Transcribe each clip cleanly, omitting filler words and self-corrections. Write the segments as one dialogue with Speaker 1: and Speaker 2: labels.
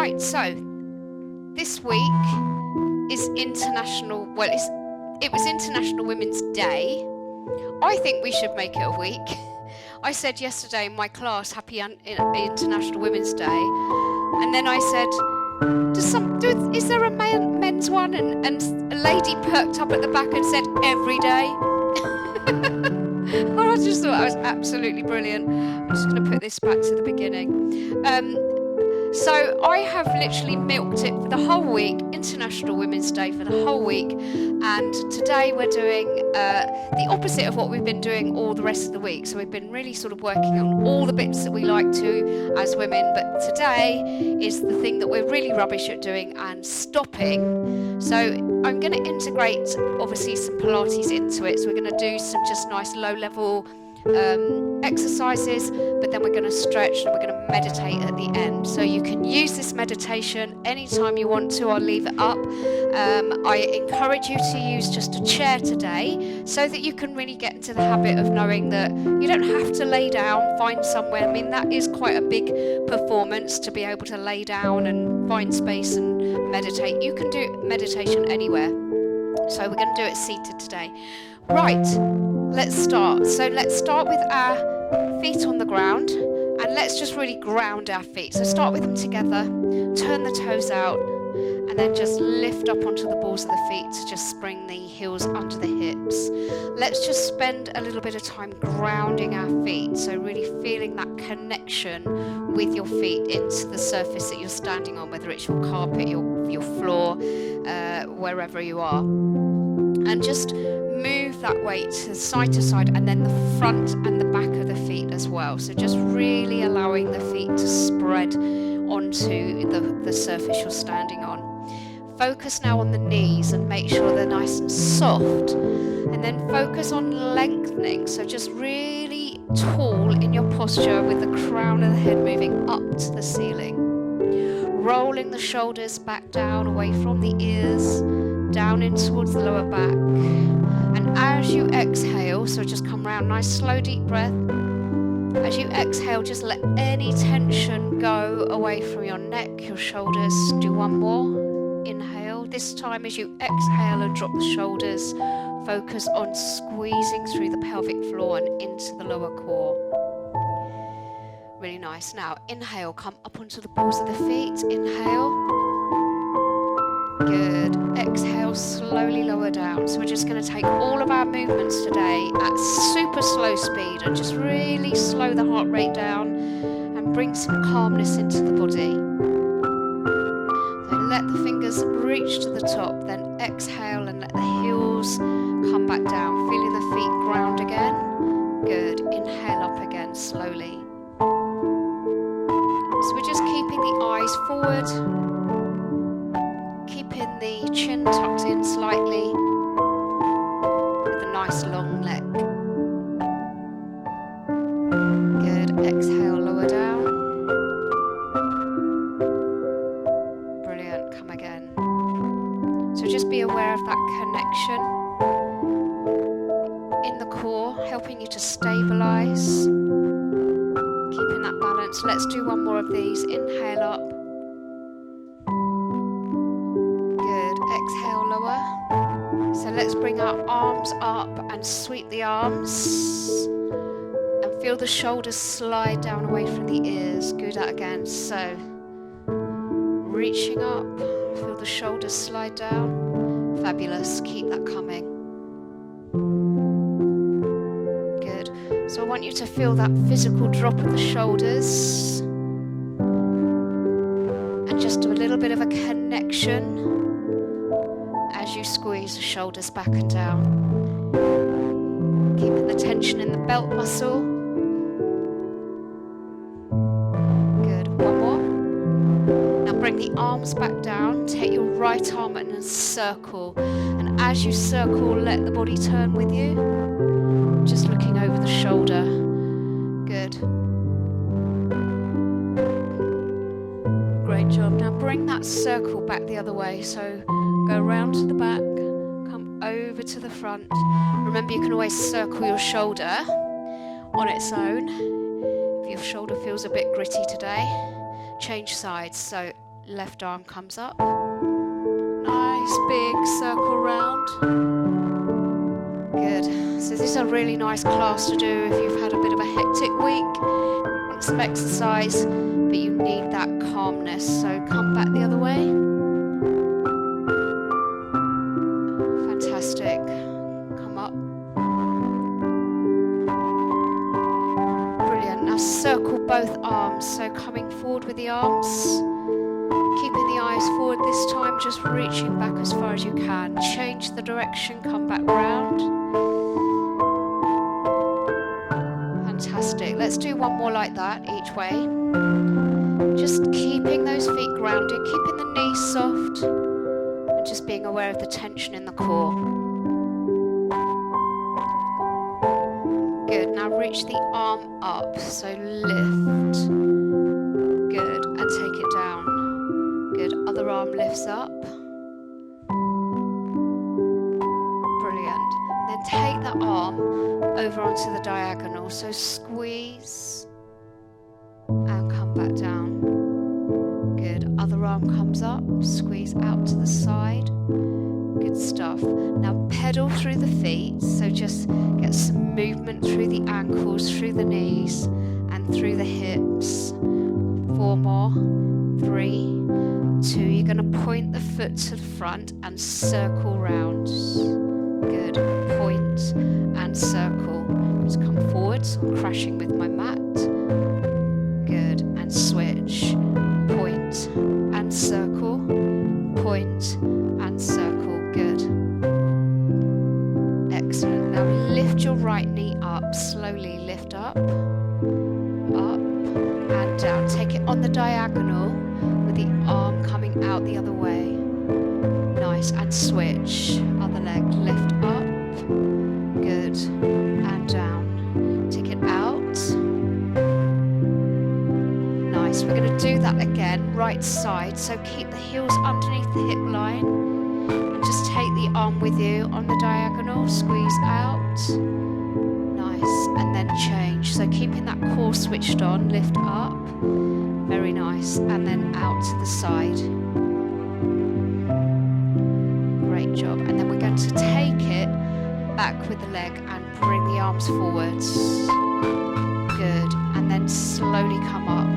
Speaker 1: Right, so this week is International, well, it was International Women's Day. I think we should make it a week. I said yesterday in my class, Happy International Women's Day, and then I said, is there a men's one? And a lady perked up at the back and said, every day. I just thought that was absolutely brilliant. I'm just going to put this back to the beginning. So I have literally milked it for the whole week, International Women's Day for the whole week, and today we're doing the opposite of what we've been doing all the rest of the week. So we've been really sort of working on all the bits that we like to as women, but today is the thing that we're really rubbish at doing and stopping. So I'm going to integrate obviously some Pilates into it. So we're going to do some just nice low-level exercises, but then we're going to stretch and we're going to meditate at the end. So you can use this meditation anytime you want to. I'll leave it up. I encourage you to use just a chair today so that you can really get into the habit of knowing that you don't have to lay down, find somewhere. I mean, that is quite a big performance to be able to lay down and find space and meditate. You can do meditation anywhere. So we're going to do it seated today. Right, let's start. So let's start with our feet on the ground and let's just really ground our feet. So start with them together, turn the toes out, and then just lift up onto the balls of the feet to just bring the heels under the hips. Let's just spend a little bit of time grounding our feet. So really feeling that connection with your feet into the surface that you're standing on, whether it's your carpet, your floor, wherever you are. And just move that weight to side, and then the front and the back of the feet as well. So just really allowing the feet to spread onto the surface you're standing on. Focus now on the knees and make sure they're nice and soft. And then focus on lengthening. So just really tall in your posture with the crown of the head moving up to the ceiling. Rolling the shoulders back down away from the ears, down in towards the lower back. And as you exhale, so just come round, nice slow deep breath. As you exhale, just let any tension go away from your neck, your shoulders. Do one more. Inhale. This time as you exhale and drop the shoulders, focus on squeezing through the pelvic floor and into the lower core. Really nice. Now inhale, come up onto the balls of the feet. Inhale. Good. Exhale, slowly lower down. So we're just going to take all of our movements today at super slow speed and just really slow the heart rate down and bring some calmness into the body. So let the fingers reach to the top, then exhale and let the heels come back down, feeling the feet ground again. Good. Inhale up again slowly. So we're just keeping the eyes forward, keeping the chin tucked in slightly with a nice long neck. Good. Exhale, lower down. Brilliant. Come again. So just be aware of that connection in the core, helping you to stabilize, keeping that balance. Let's do one more of these. Inhale up. Exhale, lower. So let's bring our arms up and sweep the arms and feel the shoulders slide down away from the ears. Do that again. So reaching up, feel the shoulders slide down. Fabulous. Keep that coming. Good. So I want you to feel that physical drop of the shoulders and just a little bit of a connection as you squeeze the shoulders back and down. Keeping the tension in the belt muscle. Good. One more. Now bring the arms back down. Take your right arm in a circle. And as you circle, let the body turn with you. Just looking over the shoulder. Good. Great job. Now bring that circle back the other way. So go round to the back, come over to the front. Remember, you can always circle your shoulder on its own. If your shoulder feels a bit gritty today, change sides. So left arm comes up. Nice big circle round. Good. So this is a really nice class to do if you've had a bit of a hectic week. Want some exercise, but you need that calmness. So come back the other way. Fantastic. Come up. Brilliant. Now circle both arms. So coming forward with the arms. Keeping the eyes forward this time, just reaching back as far as you can. Change the direction, come back round. Fantastic. Let's do one more like that each way. Just keeping those feet grounded, keeping the knees soft, and just being aware of the tension in the core. Good. Now reach the arm up, so lift. Good. And take it down. Good. Other arm lifts up. Brilliant. Then take that arm over onto the diagonal. So squeeze and come back down. Good. Other arm comes up. Squeeze out to the side. Good stuff. Now pedal through the feet. So just get some movement through the ankles, through the knees, and through the hips. 4 more. 3, 2, you're going to point the foot to the front and circle round. Good. Point and circle. Just come forward, so I'm crashing with my mat. Good. And switch. Point and circle. Point and circle. Good. Excellent. Now lift your right knee up. Slowly lift up. Up and down. Take it on the diagonal. The arm coming out the other way. Nice. And switch. Other leg. Lift up. Good. And down. Take it out. Nice. We're going to do that again. Right side. So keep the heels underneath the hip line. And just take the arm with you on the diagonal. Squeeze out. Nice. And then change. So keeping that core switched on. Lift up. Very nice. And then out to the side. Great job. And then we're going to take it back with the leg and bring the arms forwards. Good. And then slowly come up.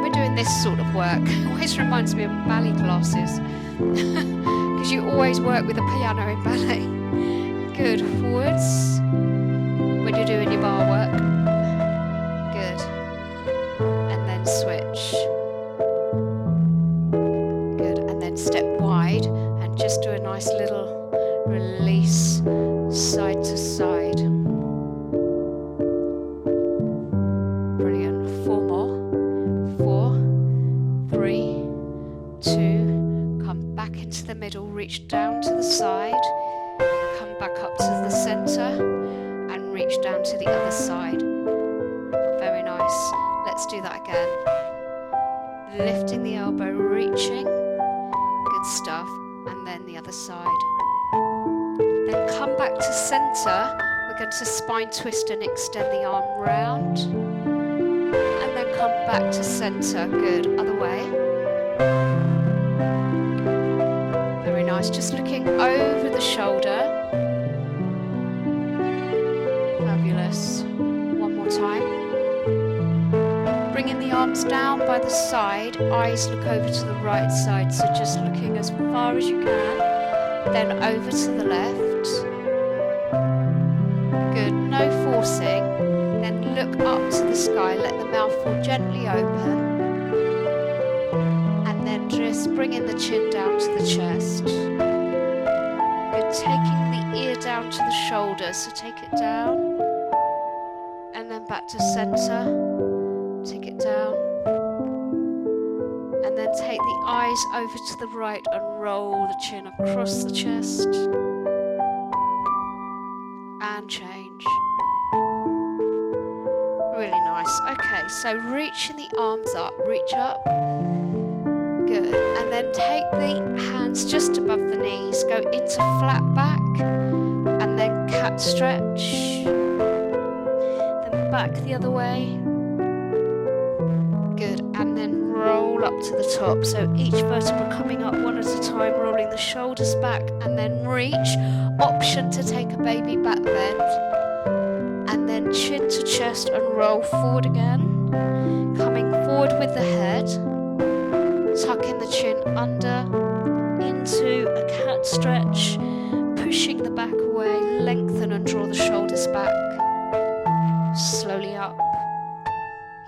Speaker 1: We're doing this sort of work. It always reminds me of ballet classes. Because you always work with a piano in ballet. Good. Forwards. When you're doing your bar work. Switch. Good. And then step wide and just do a nice little release side to side. Brilliant. 4 more. 4, 3, 2. Come back into the middle. Reach down to the side. Come back up to the center and reach down to the other side. Very nice. Let's do that again. Lifting the elbow, reaching. Good stuff. And then the other side. Then come back to center. We're going to spine twist and extend the arm round. And then come back to center. Good. Other way. Very nice. Just looking over the shoulder. Fabulous. One more time. Bringing the arms down by the side, eyes look over to the right side, so just looking as far as you can, then over to the left. Good, no forcing, then look up to the sky, let the mouth fall gently open, and then just bringing the chin down to the chest. Good, taking the ear down to the shoulder, so take it down, and then back to center. Take it down. And then take the eyes over to the right and roll the chin across the chest. And change. Really nice. Okay, so reaching the arms up. Reach up. Good. And then take the hands just above the knees. Go into flat back. And then cat stretch. Then back the other way. Good. And then roll up to the top. So each vertebra coming up one at a time, rolling the shoulders back and then reach. Option to take a baby back bend. And then chin to chest and roll forward again. Coming forward with the head. Tucking the chin under into a cat stretch. Pushing the back away, lengthen and draw the shoulders back. Slowly up.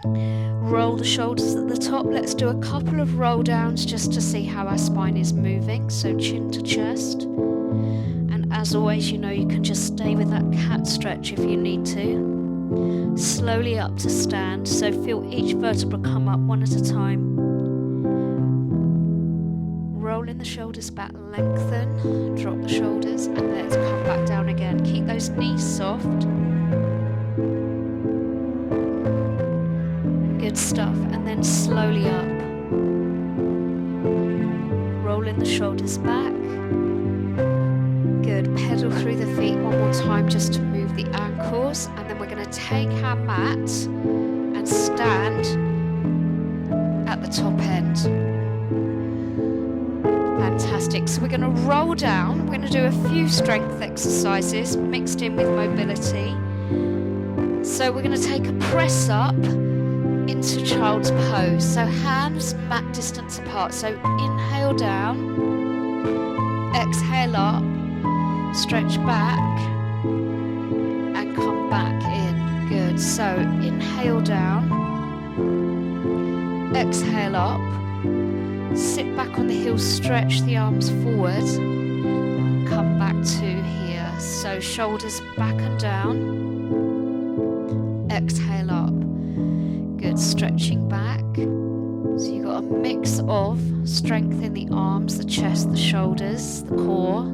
Speaker 1: Roll the shoulders at the top. Let's do a couple of roll downs just to see how our spine is moving. So chin to chest. And as always, you know you can just stay with that cat stretch if you need to. Slowly up to stand. So feel each vertebra come up one at a time. Rolling the shoulders back, lengthen, drop the shoulders, and let's come back down again. Keep those knees soft. Good stuff. And then slowly up. Rolling the shoulders back. Good. Pedal through the feet one more time just to move the ankles. And then we're going to take our mat and stand at the top end. Fantastic. So we're going to roll down. We're going to do a few strength exercises mixed in with mobility. So we're going to take a press up into child's pose. So hands mat distance apart. So inhale down, exhale up, stretch back and come back in. Good. So inhale down, exhale up. Sit back on the heels, stretch the arms forward, come back to here. So shoulders back and down, exhale up. Good, stretching back. So you've got a mix of strength in the arms, the chest, the shoulders, the core,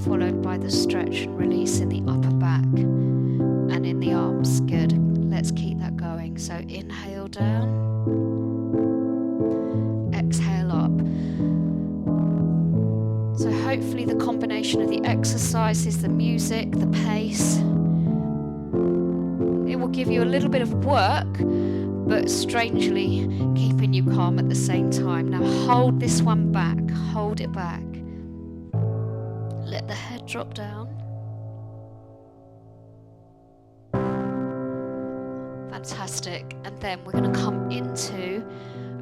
Speaker 1: followed by the stretch and release in the upper back and in the arms. Good, let's keep that going. So inhale down, exhale up. So hopefully the combination of the exercises, the music, the pace, it will give you a little bit of work, but strangely keeping you calm at the same time. Now hold this one back, hold it back. Let the head drop down. Fantastic. And then we're going to come into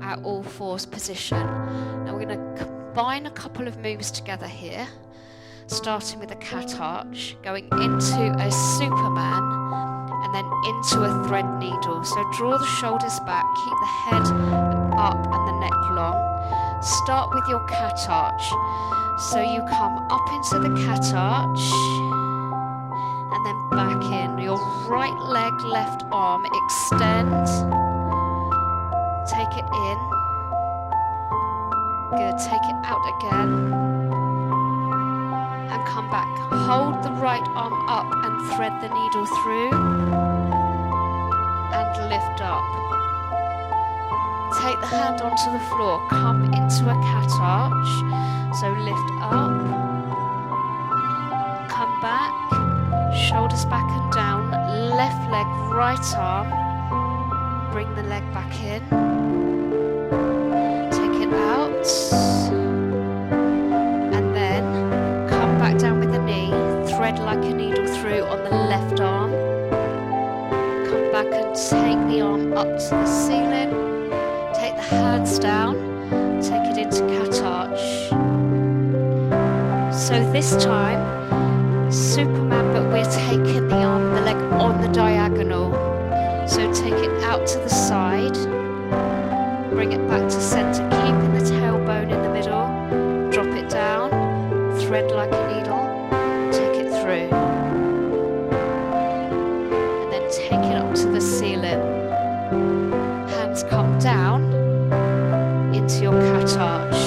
Speaker 1: our all fours position. Now we're going to combine a couple of moves together here, starting with a cat arch, going into a Superman, and then into a thread needle. So draw the shoulders back, keep the head up and the neck long. Start with your cat arch. So you come up into the cat arch and then back in. Your right leg, left arm, extend. Take it in. Good, take it out again. And come back. Hold the right arm up and thread the needle through. And lift up. Take the hand onto the floor. Come into a cat arch. So lift up. Come back. Shoulders back and down. Left leg, right arm. Bring the leg back in. Take it out. And then come back down with the knee. Thread like a needle through on the left arm. Come back and take the arm up to the ceiling. Take the hands down. Take it into cat arch. So this time, Superman, but we're taking the arm, the leg on the diagonal. So take it out to the side, bring it back to center, keeping the tailbone in the middle, drop it down, thread like a needle, take it through. And then take it up to the ceiling. Hands come down into your cat arch.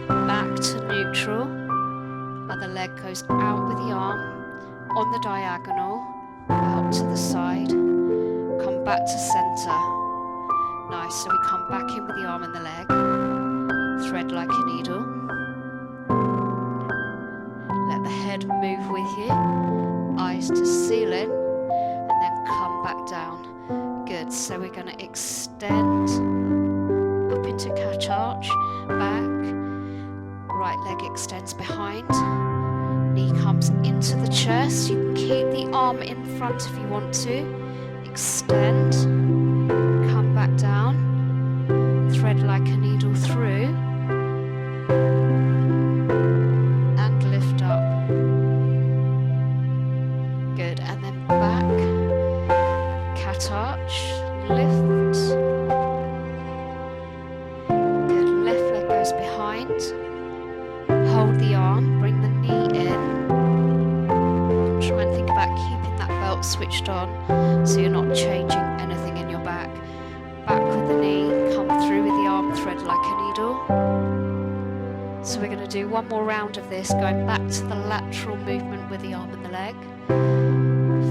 Speaker 1: Back to neutral. Other leg goes out with the arm on the diagonal, out to the side, come back to center. Nice, so we come back in with the arm and the leg, thread like a needle. Let the head move with you, eyes to ceiling, and then come back down. Good. Good, so we're going to extend up into cat arch, back, right leg extends behind, knee comes into the chest. You can keep the arm in front if you want to. Extend, come back down, thread like a needle through, and lift up. Good, and then back, cat arch, lift. Good, left leg goes behind. Hold the arm, bring the knee in. Try and think about keeping that belt switched on so you're not changing anything in your back. Back with the knee, come through with the arm, thread like a needle. So we're going to do one more round of this, going back to the lateral movement with the arm and the leg.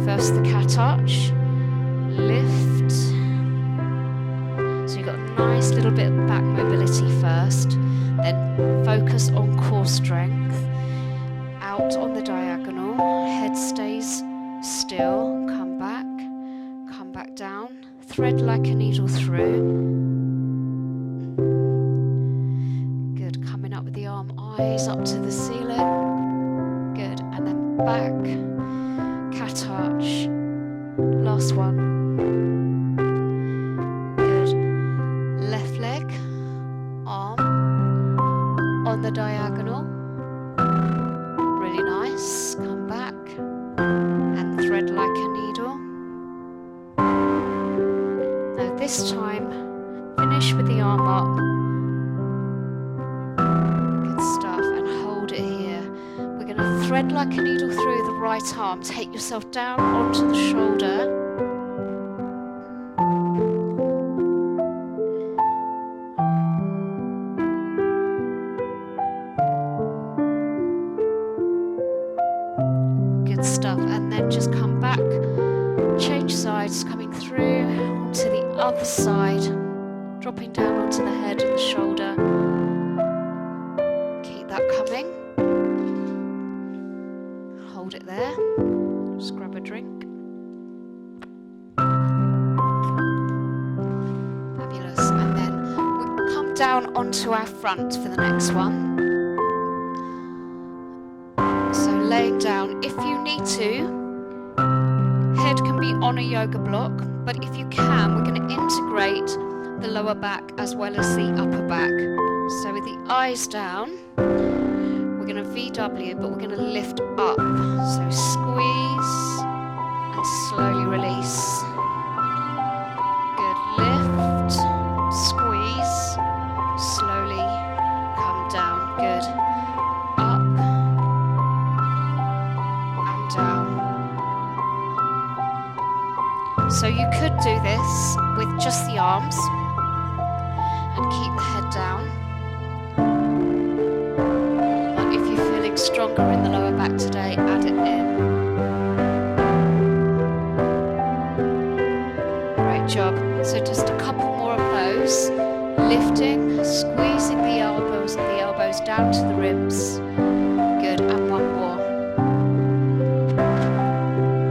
Speaker 1: First the cat arch, lift. So you've got a nice little bit of back mobility first, then focus on core strength. Out on the diagonal, head stays still, come back down, thread like a needle through. Good, coming up with the arm, eyes up to the ceiling. Good, and then back, cat arch, last one. Good, left leg, arm on the diagonal. Really nice, come back and thread like a needle. Now this time, finish with the arm up. Good stuff, and hold it here. We're going to thread like a needle through the right arm. Take yourself down onto the shoulder. Good stuff, and then just come back, change sides, coming through onto the other side, dropping down onto the head and the shoulder. Keep that coming. Hold it there. Just grab a drink. Fabulous, and then we'll come down onto our front for the next one. So laying down, if you need to, head can be on a yoga block, but if you can, we're going to integrate the lower back as well as the upper back. So with the eyes down, we're going to VW, but we're going to lift up. So squeeze and slowly release. Good, lift, squeeze, slowly come down. Good, up and down. So you could do this with just the arms and keep the head down. But if you're feeling stronger in the lower back today, add it in. Great job. So just a couple more of those. Lifting, squeezing the elbows and the elbows down to the ribs. Good, and one more.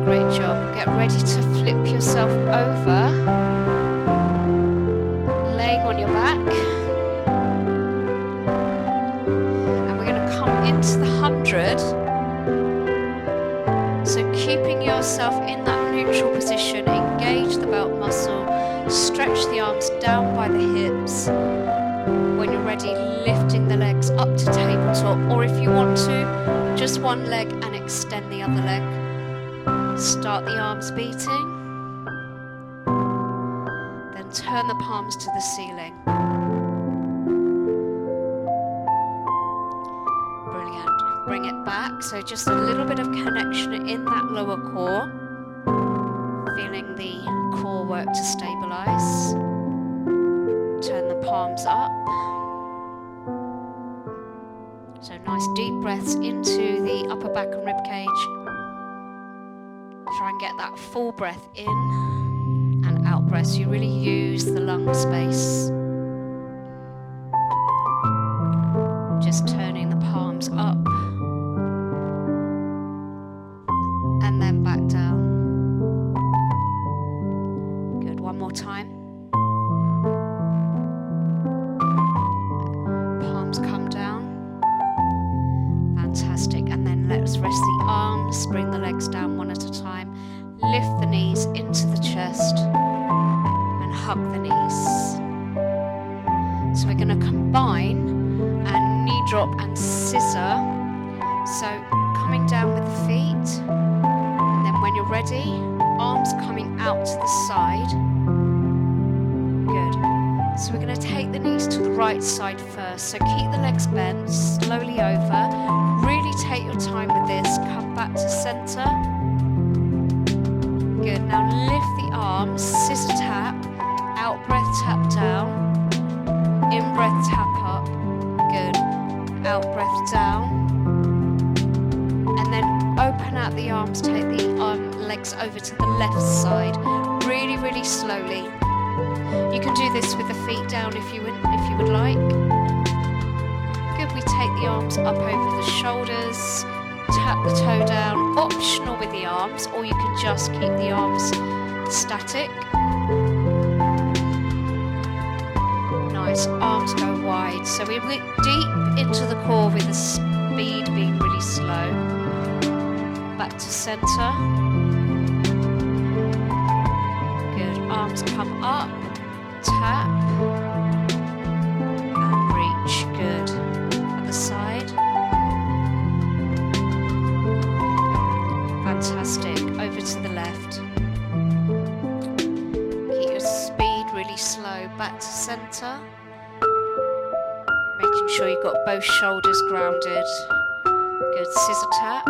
Speaker 1: Great job. Get ready to flip yourself over, laying on your back, and we're going to come into the 100. So keeping yourself in that neutral position, engage the belt muscle, stretch the arms down by the hips. When you're ready, lifting the legs up to tabletop, or if you want to, just one leg and extend the other leg. Start the arms beating, then turn the palms to the ceiling. Brilliant. Bring it back, so just a little bit of connection in that lower core, feeling the core work to stabilize. Turn the palms up. So nice deep breaths into the upper back and rib cage. Try and get that full breath in and out breath, so you really use the lung space. Just turning the palms up and then back down. Good, one more Just rest the arms, bring the legs down one at a time. Lift the knees into the chest and hug the knees. So we're going to combine our knee drop and scissor. So coming down with the feet, and then when you're ready, arms coming out to the side. Good. So we're going to take the knees to the right side first. So keep the legs bent, slowly over. Really take your time with this. Come back to center. Good. Now lift the arms, scissor tap, out breath tap down, in breath tap up. Good. Out breath down. And then open out the arms, take the legs over to the left side. Really, really slowly. You can do this with the feet down if you would like. Good. We take the arms up over the shoulders. Tap the toe down, optional with the arms, or you can just keep the arms static. Nice, arms go wide. So we went deep into the core with the speed being really slow. Back to center. Good, arms come up, tap, and reach. Good. Other side. Fantastic. Over to the left. Keep your speed really slow. Back to center. Making sure you've got both shoulders grounded. Good. Scissor tap.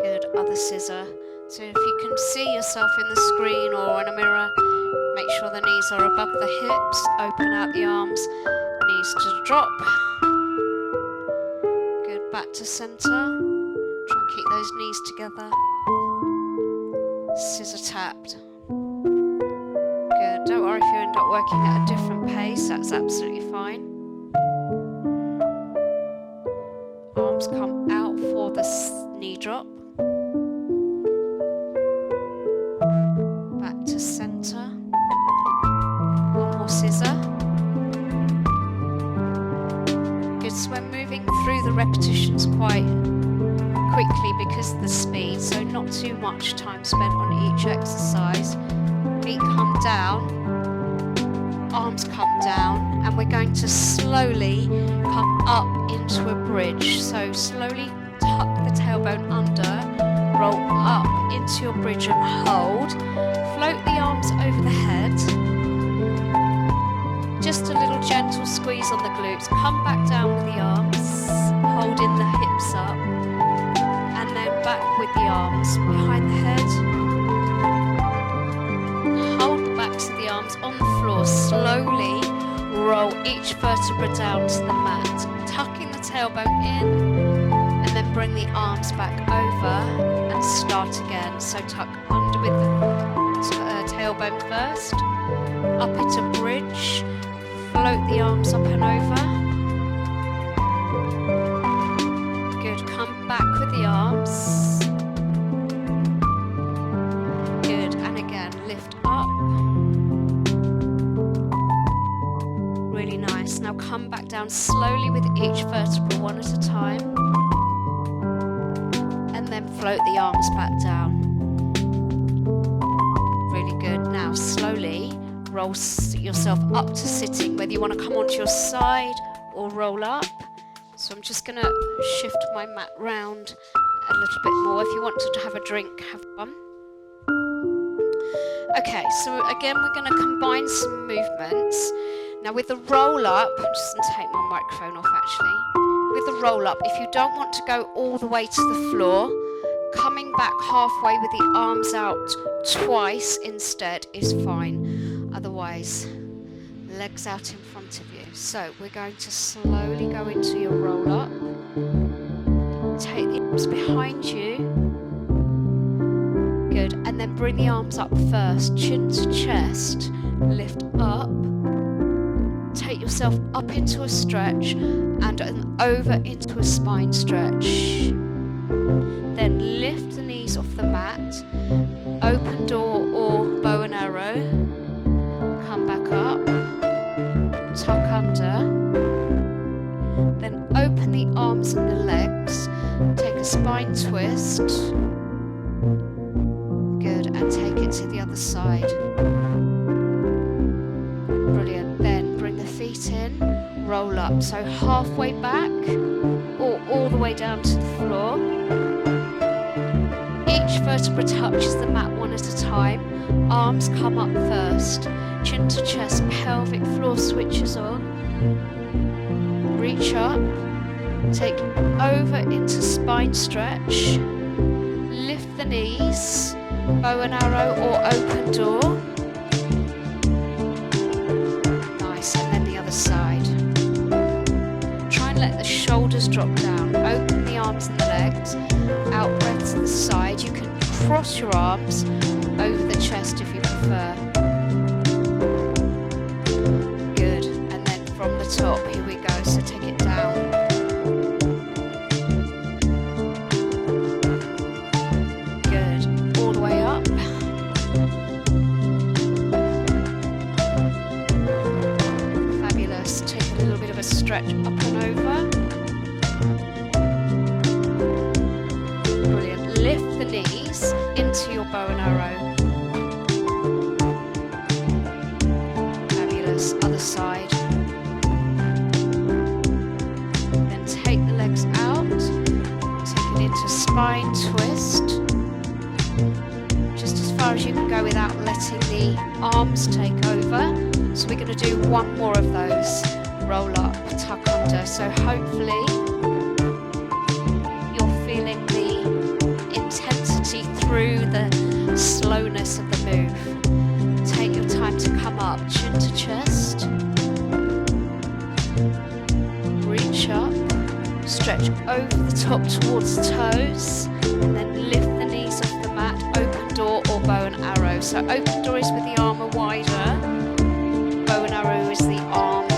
Speaker 1: Good. Other scissor. So if you can see yourself in the screen or in a mirror, make sure the knees are above the hips. Open out the arms. Knees to drop. Back to center. Try and keep those knees together. Scissor tapped. Good. Don't worry if you end up working at a different pace. That's absolutely fine. Arms come out for the knee drop. Back to center. One more scissor. So we're moving through the repetitions quite quickly because of the speed, so not too much time spent on each exercise. Feet come down, arms come down, and we're going to slowly come up into a bridge. So slowly tuck the tailbone under, roll up into your bridge and hold. Float the arms over the head. Just a little gentle squeeze on the glutes. Come back down with the arms, holding the hips up, and then back with the arms behind the head. Hold the backs of the arms on the floor. Slowly roll each vertebra down to the mat, tucking the tailbone in, and then bring the arms back over and start again. So tuck under with the tailbone first, up into bridge. Float the arms up and over. Good. Come back with the arms. Good. And again, lift up. Really nice. Now come back down slowly with each vertebra one at a time. And then float the arms back down. Really good. Now slowly roll yourself up to sitting, whether you want to come onto your side or roll up. So I'm just going to shift my mat round a little bit more. If you want to have a drink, have one. Okay, so again we're going to combine some movements. Now with the roll up, I'm just going to take my microphone off actually. With the roll up, if you don't want to go all the way to the floor, coming back halfway with the arms out twice instead is fine. Otherwise, legs out in front of you. So we're going to slowly go into your roll up. Take the arms behind you. Good. And then bring the arms up first, chin to chest. Lift up. Take yourself up into a stretch and over into a spine stretch. Then lift the knees off the mat. Open door or bow and arrow. Come back up, tuck under, then open the arms and the legs, take a spine twist. Good, and take it to the other side. Brilliant. Then bring the feet in, roll up. So halfway back or all the way down to the floor. Each vertebra touches the mat one at a time. Arms come up first. Chin to chest, pelvic floor switches on. Reach up. Take over into spine stretch. Lift the knees. Bow and arrow or open door. Nice, and then the other side. Try and let the shoulders drop down. Open the arms and the legs. Out breath to the side. You can cross your arms over the chest if you prefer. Good, and then from the top, here we go. So take it down. Stretch up and over. Brilliant. Lift the knees into your bow and arrow. Fabulous. Other side. Then take the legs out. Take it into spine twist. Just as far as you can go without letting the arms take over. So we're going to do one more of those. Roll up, tuck under. So hopefully you're feeling the intensity through the slowness of the move. Take your time to come up, chin to chest. Reach up, stretch over the top towards the toes, and then lift the knees off the mat, open door or bow and arrow. So open door is with the arm wider, bow and arrow is the arm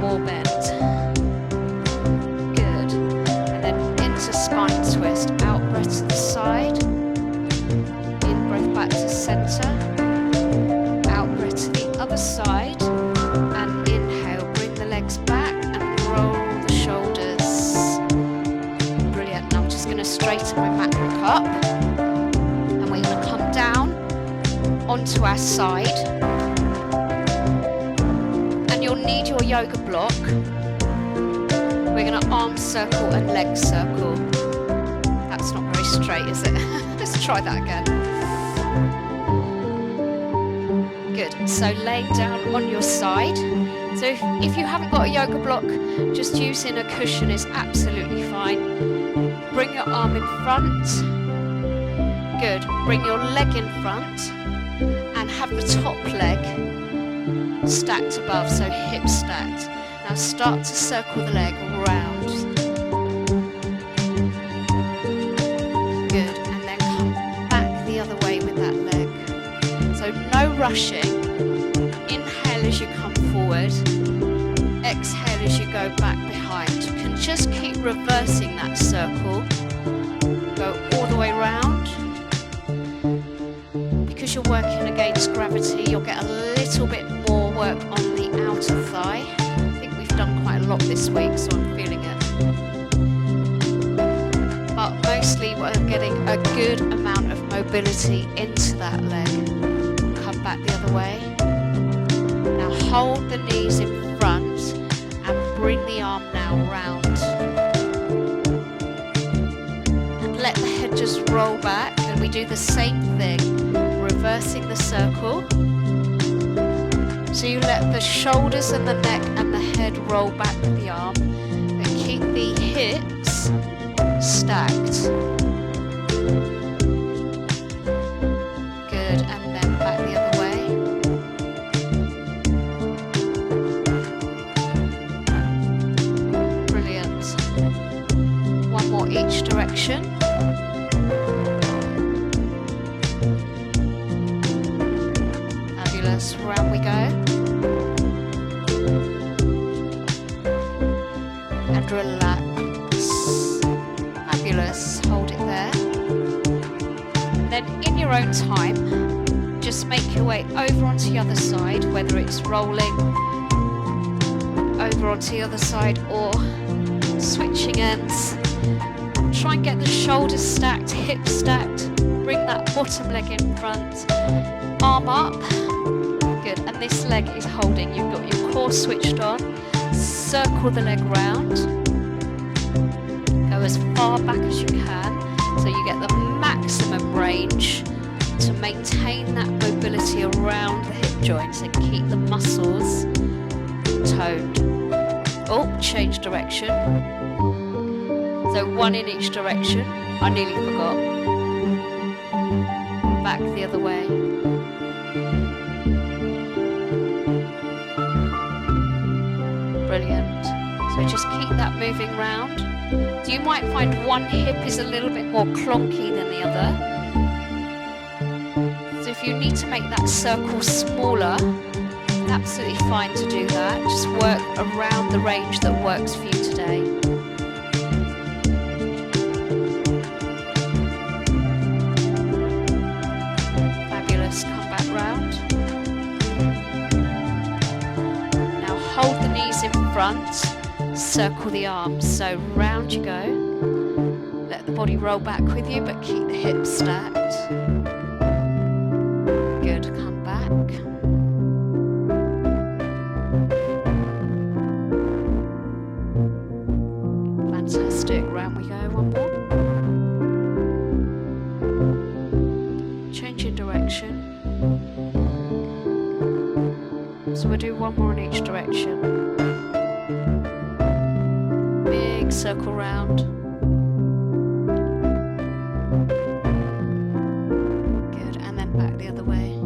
Speaker 1: more bent. Good. And then into spine twist. Out breath to the side. In breath back to center. Out breath to the other side. And inhale. Bring the legs back and roll the shoulders. Brilliant. Now I'm just going to straighten my mat back up. And we're going to come down onto our side. You'll need your yoga block. We're going to arm circle and leg circle. That's not very straight, is it? Let's try that again. Good. So laying down on your side. So if you haven't got a yoga block, just using a cushion is absolutely fine. Bring your arm in front. Good. Bring your leg in front and have the top leg stacked above, so hips stacked. Now start to circle the leg round. Good, and then come back the other way with that leg. So no rushing. Inhale as you come forward. Exhale as you go back behind. You can just keep reversing that circle. Go all the way round. Because you're working against gravity, you'll get a little bit more work on the outer thigh. I think we've done quite a lot this week, so I'm feeling it. But mostly we're getting a good amount of mobility into that leg. Come back the other way. Now hold the knees in front and bring the arm now round. And let the head just roll back, and we do the same thing, reversing the circle. So you let the shoulders and the neck and the head roll back with the arm, and keep the hips stacked. Good, and then back the other way. Brilliant. One more each direction. Fabulous, round we go. And relax. Fabulous, hold it there. And then in your own time, just make your way over onto the other side, whether it's rolling over onto the other side or stretching ends. Try and get the shoulders stacked, hips stacked. Bring that bottom leg in front. Arm up. Good. And this leg is holding. You've got your core switched on. Circle the leg round. Go as far back as you can so you get the maximum range to maintain that mobility around the hip joints and keep the muscles toned. Oh, change direction. So one in each direction. I nearly forgot. Back the other way. Brilliant. So just keep that moving round. So you might find one hip is a little bit more clonky than the other. So if you need to make that circle smaller, absolutely fine to do that. Just work around the range that works for you today. Fabulous. Come back round. Now hold the knees in front, circle the arms. So round you go. Let the body roll back with you, but keep the hips stacked. Good. Come back. Fantastic. Round we go. One more. Changing direction. So we'll do one more in each direction. Big circle round. Good. And then back the other way.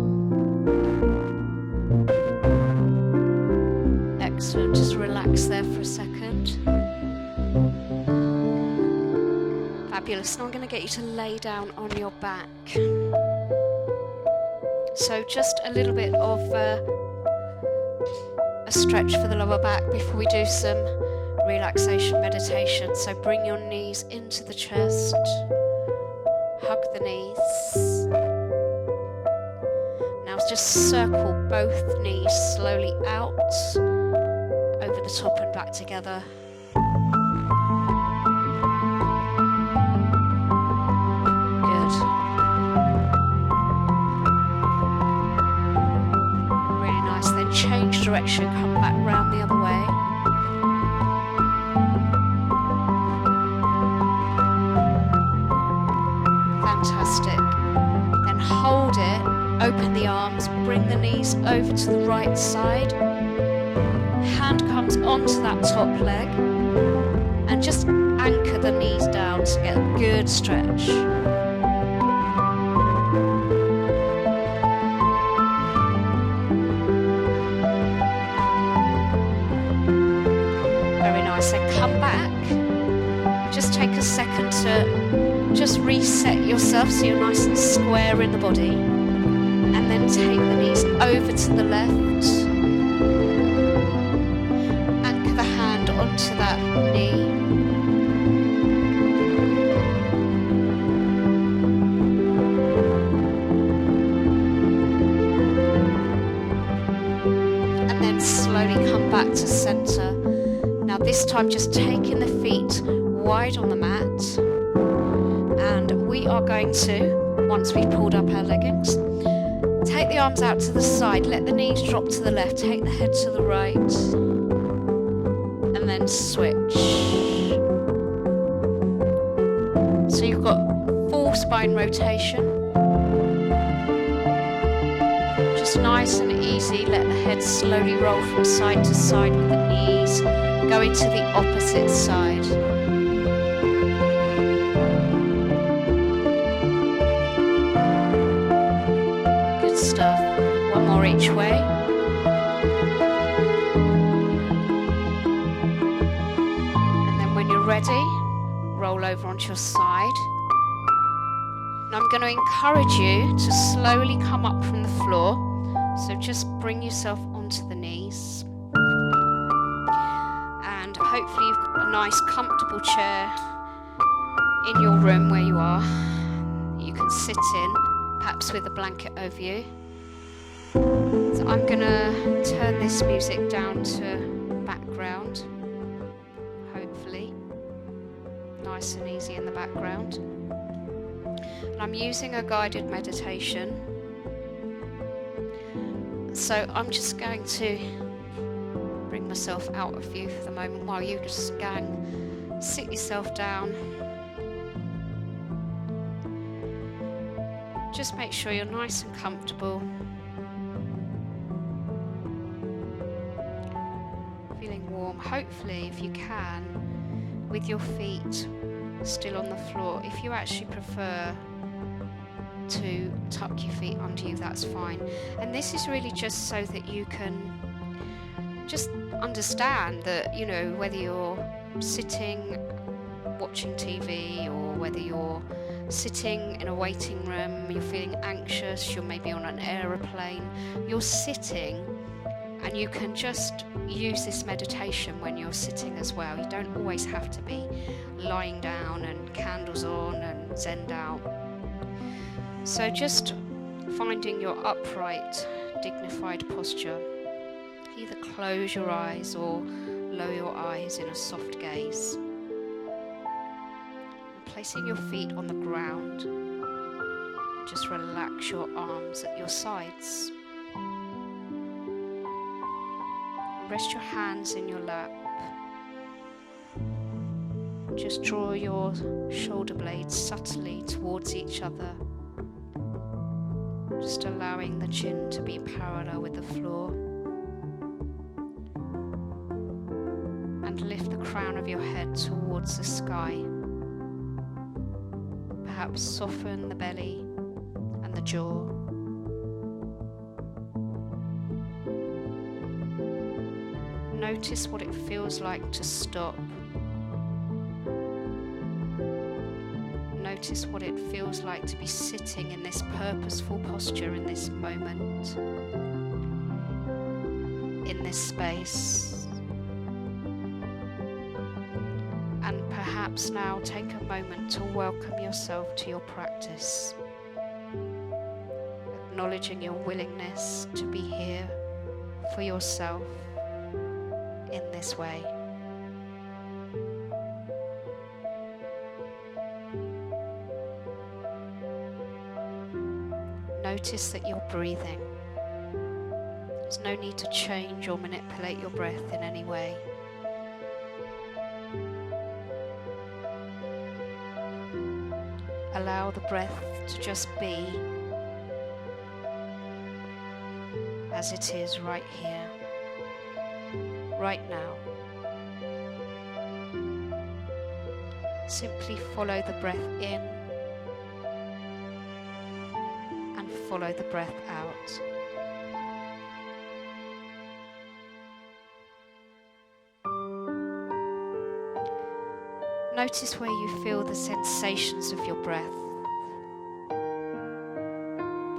Speaker 1: Excellent. Just relax there for a second. Fabulous. Now I'm going to get you to lay down on your back. So just a little bit of a stretch for the lower back before we do some relaxation meditation. So bring your knees into the chest. Hug the knees. Now just circle both knees slowly out, over the top and back together. Change direction, come back round the other way. Fantastic. Then hold it, open the arms, bring the knees over to the right side. Hand comes onto that top leg and just anchor the knees down to get a good stretch. Come back, just take a second to just reset yourself so you're nice and square in the body, and then take the knees over to the left, anchor the hand onto that knee, and then slowly come back to center. This time just taking the feet wide on the mat, and we are going to, once we've pulled up our leggings, take the arms out to the side, let the knees drop to the left, take the head to the right, and then switch. So you've got full spine rotation. Just nice and easy, let the head slowly roll from side to side with the knees going to the opposite side. Good stuff. One more each way. And then when you're ready, roll over onto your side. Now I'm going to encourage you to slowly come up from the floor. So just bring yourself onto the knees. Hopefully you've got a nice comfortable chair in your room where you are. You can sit in, perhaps with a blanket over you. So I'm going to turn this music down to background, hopefully. nice and easy in the background. And I'm using a guided meditation. So I'm just going to bring myself out of view for the moment while you just go and sit yourself down. Just make sure you're nice and comfortable. Feeling warm, hopefully, if you can, with your feet still on the floor. If you actually prefer to tuck your feet under you, that's fine. And this is really just so that you can just understand that, you know, whether you're sitting watching TV or whether you're sitting in a waiting room, you're feeling anxious, you're maybe on an aeroplane, you're sitting, and you can just use this meditation when you're sitting as well. You don't always have to be lying down and candles on and zenned out. So just finding your upright, dignified posture. Either close your eyes or lower your eyes in a soft gaze. And placing your feet on the ground, just relax your arms at your sides. Rest your hands in your lap. Just draw your shoulder blades subtly towards each other. Just allowing the chin to be parallel with the floor. And lift the crown of your head towards the sky. Perhaps soften the belly and the jaw. Notice what it feels like to stop. Notice what it feels like to be sitting in this purposeful posture in this moment, in this space. And perhaps now take a moment to welcome yourself to your practice, acknowledging your willingness to be here for yourself in this way. Notice that you're breathing. There's no need to change or manipulate your breath in any way. Allow the breath to just be as it is right here, right now. Simply follow the breath in and follow the breath out. Notice where you feel the sensations of your breath.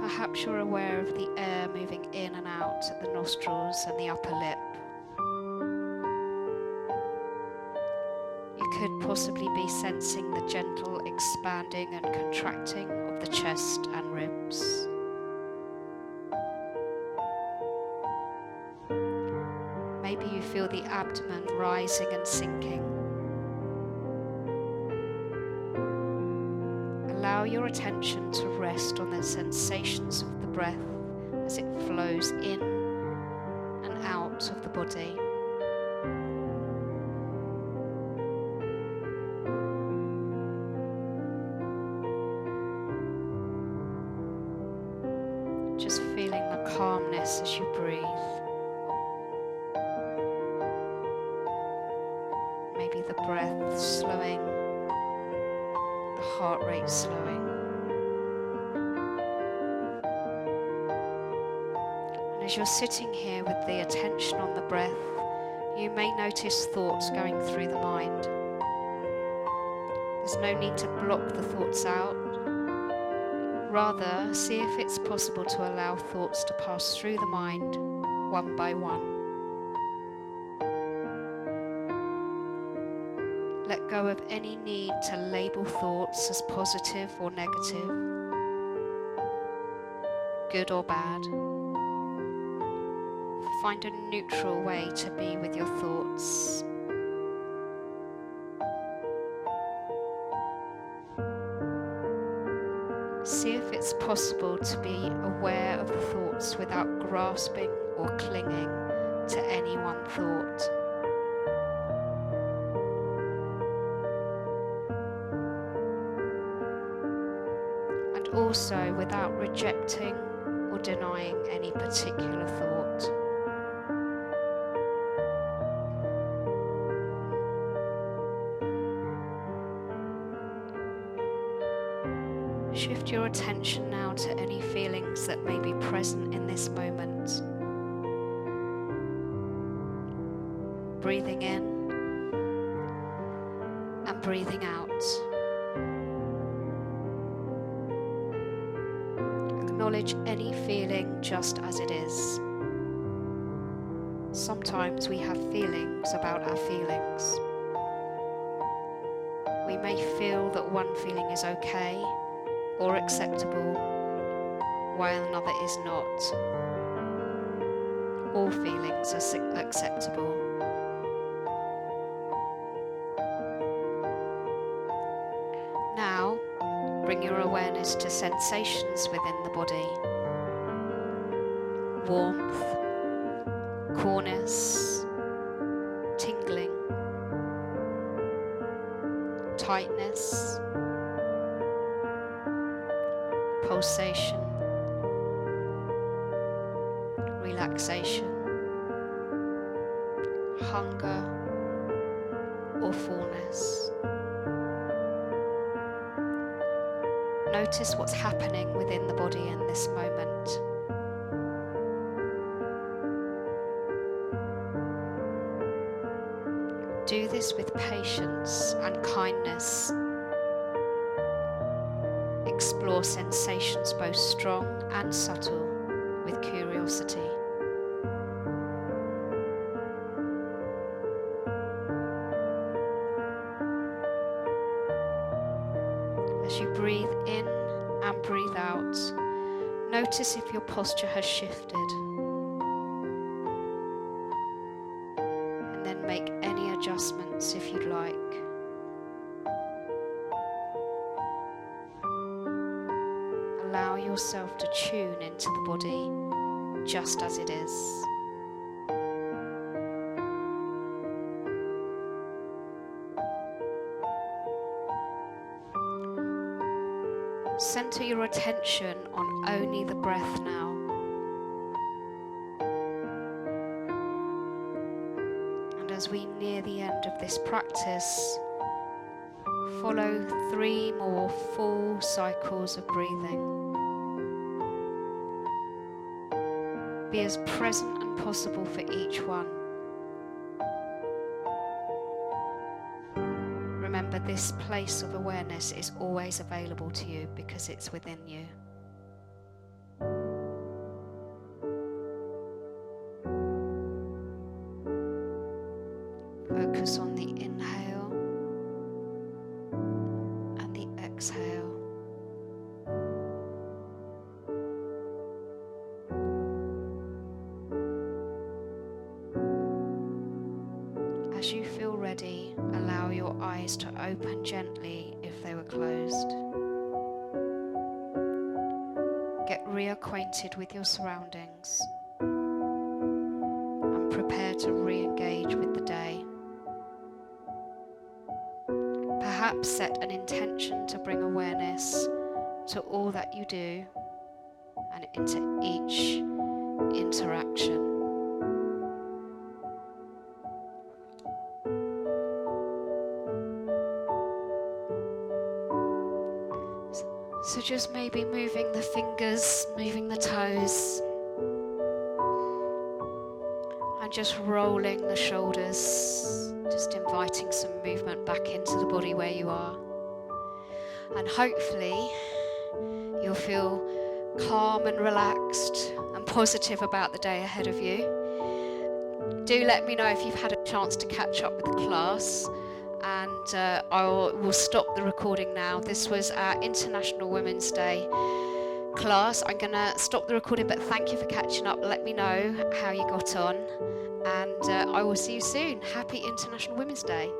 Speaker 1: Perhaps you're aware of the air moving in and out at the nostrils and the upper lip. You could possibly be sensing the gentle expanding and contracting of the chest and ribs. Maybe you feel the abdomen rising and sinking. Allow your attention to rest on the sensations of the breath as it flows in and out of the body. Just feeling the calmness as you breathe. Maybe the breath slowing, the heart rate slowing. And as you're sitting here with the attention on the breath, you may notice thoughts going through the mind. There's no need to block the thoughts out. Rather, see if it's possible to allow thoughts to pass through the mind one by one. Let go of any need to label thoughts as positive or negative, good or bad. Find a neutral way to be with your thoughts. See if it's possible to be aware of the thoughts without grasping or clinging to any one thought. And also without rejecting or denying any particular thought. Shift your attention now to any feelings that may be present in this moment. Breathing in and breathing out. Acknowledge any feeling just as it is. Sometimes we have feelings about our feelings. We may feel that one feeling is okay or acceptable, while another is not. All feelings are acceptable. Now, bring your awareness to sensations within the body. Warmth, coolness, tingling, tightness, pulsation, relaxation, hunger or fullness. Notice what's happening within the body in this moment. Do this with patience and kindness. Explore sensations both strong and subtle with curiosity. As you breathe in and breathe out, notice if your posture has shifted. And then make any adjustments if you'd like. Allow yourself to tune into the body just as it is. Center your attention on only the breath now. And as we near the end of this practice, follow 3 more full cycles of breathing. Be as present as possible for each one. Remember, this place of awareness is always available to you because it's within you. Focus on the inhale and the exhale. As you feel ready, allow your eyes to open gently if they were closed. Get reacquainted with your surroundings and prepare to re-engage with the day. Perhaps set an intention to bring awareness to all that you do and into each interaction. So just maybe moving the fingers, moving the toes, and just rolling the shoulders, just inviting some movement back into the body where you are. And hopefully you'll feel calm and relaxed and positive about the day ahead of you. Do let me know if you've had a chance to catch up with the class. And I will stop the recording now. This was our International Women's Day class. I'm going to stop the recording, but thank you for catching up. Let me know how you got on, and I will see you soon. Happy International Women's Day.